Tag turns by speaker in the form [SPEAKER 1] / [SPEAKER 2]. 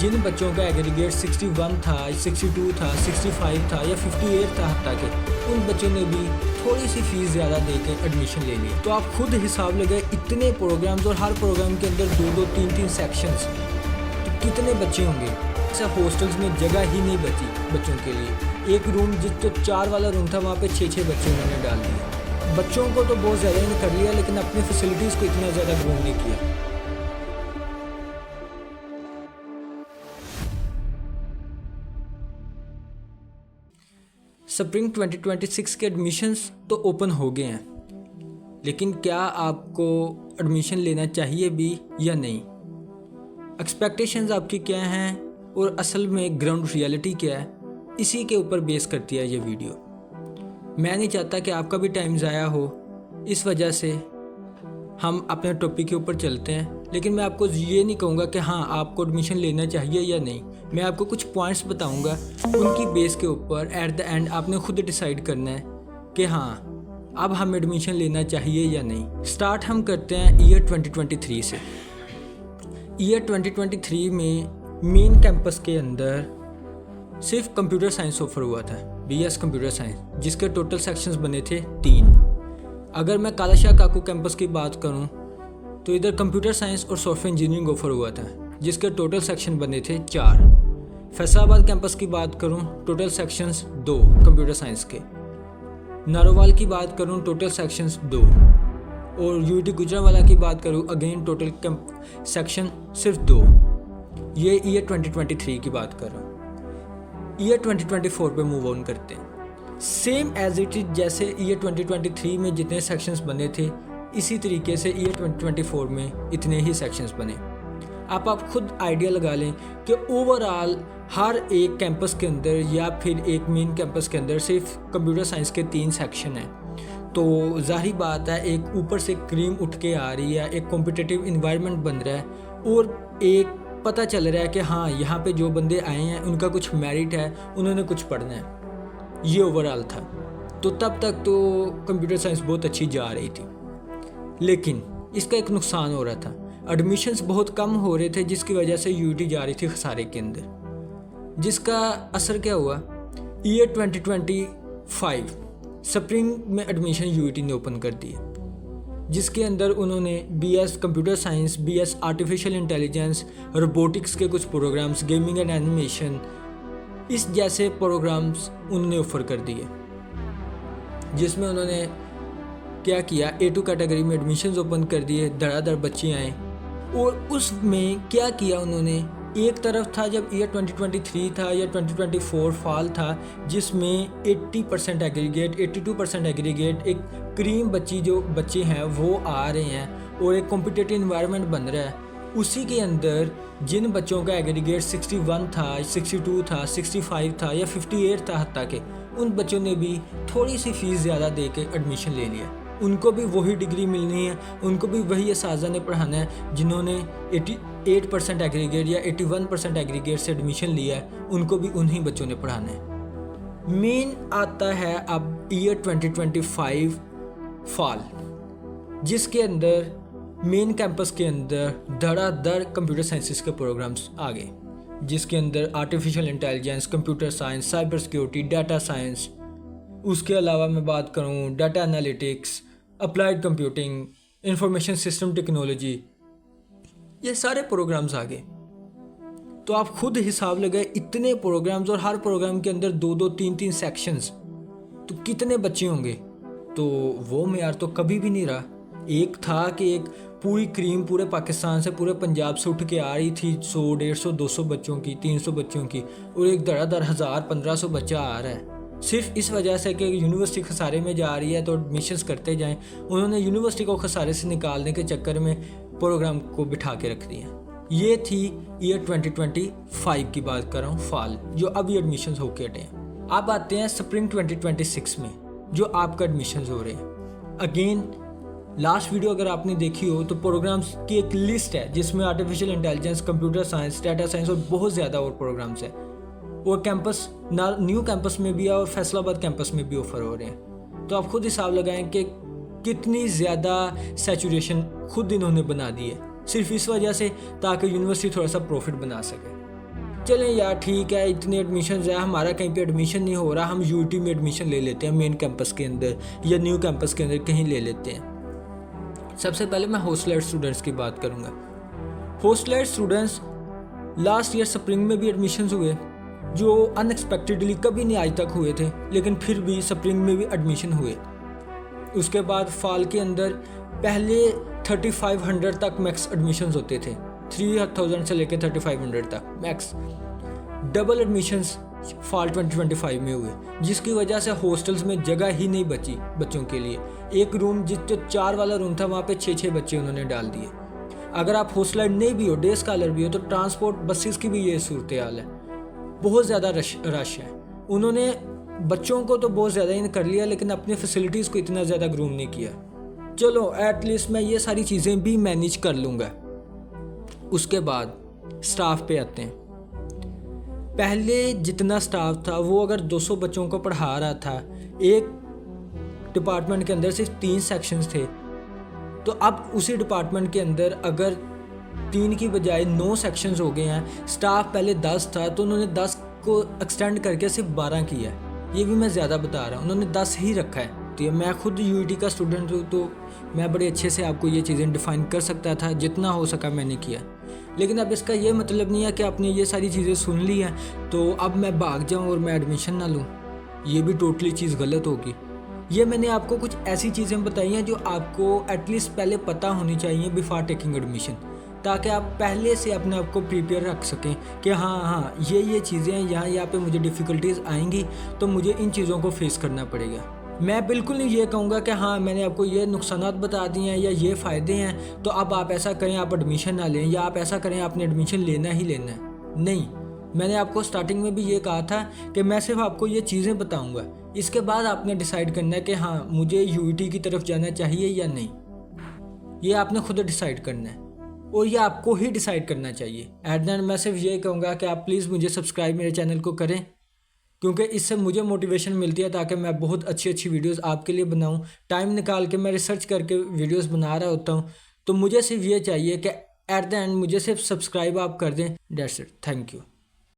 [SPEAKER 1] जिन बच्चों का एग्रीगेट 61 था, 62 था, 65 था या 58 था हत्ता के, उन बच्चों ने भी थोड़ी सी फीस ज़्यादा दे के एडमिशन ले ली। तो आप खुद हिसाब लगाए, इतने प्रोग्राम्स और हर प्रोग्राम के अंदर 2-2, 3-3 सेक्शंस, तो कितने बच्चे होंगे। ऐसा हॉस्टल्स में जगह ही नहीं बची बच्चों के लिए। एक रूम जो 4 वाला रूम था, वहाँ पे 6-6 बच्चे उन्होंने डाल दिए। बच्चों को तो बहुत ज़्यादा इन्होंने कर लिया, लेकिन अपनी फैसिलिटीज़ को इतना ज़्यादा ग्रो नहीं किया। स्प्रिंग 2026 के एडमिशन्स तो ओपन हो गए हैं, लेकिन क्या आपको एडमिशन लेना चाहिए भी या नहीं? एक्सपेक्टेशंस आपकी क्या हैं और असल में ग्राउंड रियलिटी क्या है, इसी के ऊपर बेस करती है ये वीडियो। मैं नहीं चाहता कि आपका भी टाइम ज़ाया हो, इस वजह से हम अपने टॉपिक के ऊपर चलते हैं। लेकिन मैं आपको ये नहीं कहूँगा कि हाँ आपको एडमिशन लेना चाहिए या नहीं। मैं आपको कुछ पॉइंट्स बताऊँगा, उनकी बेस के ऊपर एट द एंड आपने खुद डिसाइड करना है कि हाँ अब हम एडमिशन लेना चाहिए या नहीं। स्टार्ट हम करते हैं ईयर 2023 से। ईयर 2023 में मेन कैंपस के अंदर सिर्फ कंप्यूटर साइंस ऑफर हुआ था, BS कंप्यूटर साइंस, जिसके टोटल सेक्शंस बने थे 3। अगर मैं कालाशाह काकू कैंपस की बात करूं तो इधर कंप्यूटर साइंस और सॉफ्टवेयर इंजीनियरिंग ऑफर हुआ था, जिसके टोटल सेक्शन बने थे 4। फैसलाबाद कैंपस की बात करूं, टोटल सेक्शंस 2 कंप्यूटर साइंस के। नारोवाल की बात करूं, टोटल सेक्शंस 2। और UT गुजरांवाला की बात करूं, अगेन टोटल सेक्शन सिर्फ 2। ये ईयर 2023 की बात कर रहा हूँ। ईयर 2024 पे मूव ऑन करते हैं। सेम एज इट इज जैसे ईयर 2023 में जितने सेक्शंस बने थे, इसी तरीके से ईयर 2024 में इतने ही सेक्शंस बने। आप खुद आइडिया लगा लें कि ओवरऑल हर एक कैंपस के अंदर या फिर एक मेन कैंपस के अंदर सिर्फ कंप्यूटर साइंस के 3 सेक्शन हैं। तो जाहिर बात है, एक ऊपर से क्रीम उठ के आ रही है, एक कॉम्पिटिटिव इन्वायरमेंट बन रहा है और एक पता चल रहा है कि हाँ यहाँ पे जो बंदे आए हैं उनका कुछ मेरिट है, उन्होंने कुछ पढ़ना है। ये ओवरऑल था। तो तब तक तो कंप्यूटर साइंस बहुत अच्छी जा रही थी, लेकिन इसका एक नुकसान हो रहा था। एडमिशन्स बहुत कम हो रहे थे, जिसकी वजह से UT जा रही थी खसारे के अंदर। जिसका असर क्या हुआ, ईयर 2025 स्प्रिंग में एडमिशन UT ने ओपन कर दिए, जिसके अंदर उन्होंने BS computer science, BS artificial intelligence, robotics के कुछ प्रोग्राम्स, गेमिंग एंड एनिमेशन, इस जैसे प्रोग्राम्स उन्होंने ऑफ़र कर दिए। जिसमें उन्होंने क्या किया, A2 कैटेगरी में एडमिशन्स ओपन कर दिए, धड़ाधड़ बच्चे आए। और उसमें क्या किया उन्होंने, एक तरफ था जब ईयर 2023 था या 2024 फॉल था, जिसमें 80% एग्रीगेट, 82% एग्रीगेट, एक क्रीम जो बच्चे हैं वो आ रहे हैं और एक कॉम्पिटिटिव इन्वायरमेंट बन रहा है। उसी के अंदर जिन बच्चों का एग्रीगेट 61 था, 62 था, 65 था या 58 था हत्ता के, उन बच्चों ने भी थोड़ी सी फीस ज़्यादा दे के एडमिशन ले लिया। उनको भी वही डिग्री मिलनी है, उनको भी वही असातिज़ा ने पढ़ाना है जिन्होंने 88% एग्रीगेट या 81% एग्रीगेट से एडमिशन लिया है, उनको भी उन्हीं बच्चों ने पढ़ाना है। मेन आता है अब ईयर 2025 फॉल, जिसके अंदर मेन कैंपस के अंदर धड़ाधड़ कंप्यूटर साइंसेस के प्रोग्राम्स आ गए, जिसके अंदर artificial intelligence, computer science, cyber security, data science, उसके अलावा मैं बात करूं data analytics, applied computing, information system technology, ये सारे प्रोग्राम्स आ गए। तो आप खुद हिसाब लगाए, इतने प्रोग्राम्स और हर प्रोग्राम के अंदर 2-2, 3-3 सेक्शंस, तो कितने बच्चे होंगे। तो वो मेयार तो कभी भी नहीं रहा। एक था कि एक पूरी क्रीम पूरे पाकिस्तान से, पूरे पंजाब से उठ के आ रही थी 100, 150, 200 बच्चों की, 300 बच्चों की, और एक धड़ाधड़ 1000, 1500 बच्चा आ रहा है, सिर्फ इस वजह से कि यूनिवर्सिटी खसारे में जा रही है तो एडमिशन्स करते जाएं। उन्होंने यूनिवर्सिटी को खसारे से निकालने के चक्कर में प्रोग्राम को बिठा के रख दिया। ये थी ईयर 2025 की बात कर रहा हूँ, फॉल, जो अभी एडमिशन्स होके हटे हैं। अब आते हैं स्प्रिंग 2026 में, जो आपका एडमिशन्स हो रहे हैं। अगेन लास्ट वीडियो अगर आपने देखी हो तो प्रोग्राम्स की एक लिस्ट है, जिसमें artificial intelligence, computer science, data science और बहुत ज़्यादा और प्रोग्राम्स है। और कैंपस न्यू कैंपस में भी है और फैसलाबाद कैंपस में भी ऑफर हो रहे हैं। तो आप खुद हिसाब लगाएं कि कितनी ज़्यादा सैचुरेशन खुद इन्होंने बना दी है, सिर्फ इस वजह से ताकि यूनिवर्सिटी थोड़ा सा प्रॉफिट बना सके। चलें यार ठीक है, इतने एडमिशन है, हमारा कहीं पे एडमिशन नहीं हो रहा, हम यूटी में एडमिशन ले लेते हैं, मेन कैंपस के अंदर या न्यू कैंपस के अंदर कहीं ले लेते हैं। सबसे पहले मैं हॉस्टलर स्टूडेंट्स की बात करूँगा। Hosteller students last year spring में भी एडमिशन्स हुए जो अनएक्सपेक्टेडली कभी नहीं आज तक हुए थे, लेकिन फिर भी स्प्रिंग में भी एडमिशन हुए। उसके बाद फॉल के अंदर पहले 3500 तक मैक्स एडमिशन्स होते थे, 3000 से लेकर 3500 तक मैक्स। डबल एडमिशन्स फॉल 2025 में हुए, जिसकी वजह से हॉस्टल्स में जगह ही नहीं बची बच्चों के लिए। एक रूम जो 4 वाला रूम था वहाँ पे 6 बच्चे उन्होंने डाल दिए। अगर आप हॉस्टलर नहीं भी हो, डे स्कॉलर भी हो, तो ट्रांसपोर्ट बसेस की भी ये सूरत हाल है, बहुत ज़्यादा रश है। उन्होंने बच्चों को तो बहुत ज़्यादा ही कर लिया, लेकिन अपनी फैसिलिटीज़ को इतना ज़्यादा ग्रूम नहीं किया। चलो एटलीस्ट मैं ये सारी चीज़ें भी मैनेज कर लूँगा। उसके बाद स्टाफ पे आते हैं। पहले जितना स्टाफ था वो अगर 200 बच्चों को पढ़ा रहा था, एक डिपार्टमेंट के अंदर सिर्फ 3 सेक्शंस थे, तो अब उसी डिपार्टमेंट के अंदर अगर 3 की बजाय 9 सेक्शंस हो गए हैं। स्टाफ पहले 10 था तो उन्होंने 10 को एक्सटेंड करके सिर्फ 12 किया। ये भी मैं ज़्यादा बता रहा हूँ, उन्होंने 10 ही रखा है। तो मैं खुद यूईटी का स्टूडेंट हूँ, तो मैं बड़े अच्छे से आपको ये चीज़ें डिफ़ाइन कर सकता था, जितना हो सका मैंने किया। लेकिन अब इसका ये मतलब नहीं है कि आपने ये सारी चीज़ें सुन ली हैं तो अब मैं भाग जाऊँ और मैं एडमिशन ना लूँ। ये भी टोटली चीज़ गलत होगी। ये मैंने आपको कुछ ऐसी चीज़ें बताई हैं जो आपको एटलीस्ट पहले पता होनी चाहिए बिफोर टेकिंग एडमिशन, ताकि आप पहले से अपने आप को प्रिपेयर रख सकें कि हाँ ये चीज़ें हैं, यहाँ पे मुझे डिफ़िकल्टीज़ आएंगी तो मुझे इन चीज़ों को फेस करना पड़ेगा। मैं बिल्कुल नहीं ये कहूँगा कि हाँ मैंने आपको ये नुकसानात बता दिए हैं या ये फ़ायदे हैं तो अब आप ऐसा करें, आप एडमिशन ना लें, या आप ऐसा करें आपने एडमिशन लेना ही लेना है। नहीं, मैंने आपको स्टार्टिंग में भी ये कहा था कि मैं सिर्फ आपको ये चीज़ें बताऊँगा, इसके बाद आपने डिसाइड करना है कि हाँ मुझे यूईटी की तरफ जाना चाहिए या नहीं। ये आपने खुद डिसाइड करना है और ये आपको ही डिसाइड करना चाहिए। एट द एंड मैं सिर्फ ये कहूँगा कि आप प्लीज़ मुझे सब्सक्राइब मेरे चैनल को करें, क्योंकि इससे मुझे मोटिवेशन मिलती है ताकि मैं बहुत अच्छी वीडियोस आपके लिए बनाऊं। टाइम निकाल के मैं रिसर्च करके वीडियोस बना रहा होता हूं, तो मुझे सिर्फ ये चाहिए कि एट द एंड मुझे सिर्फ सब्सक्राइब आप कर दें। That's it, thank you.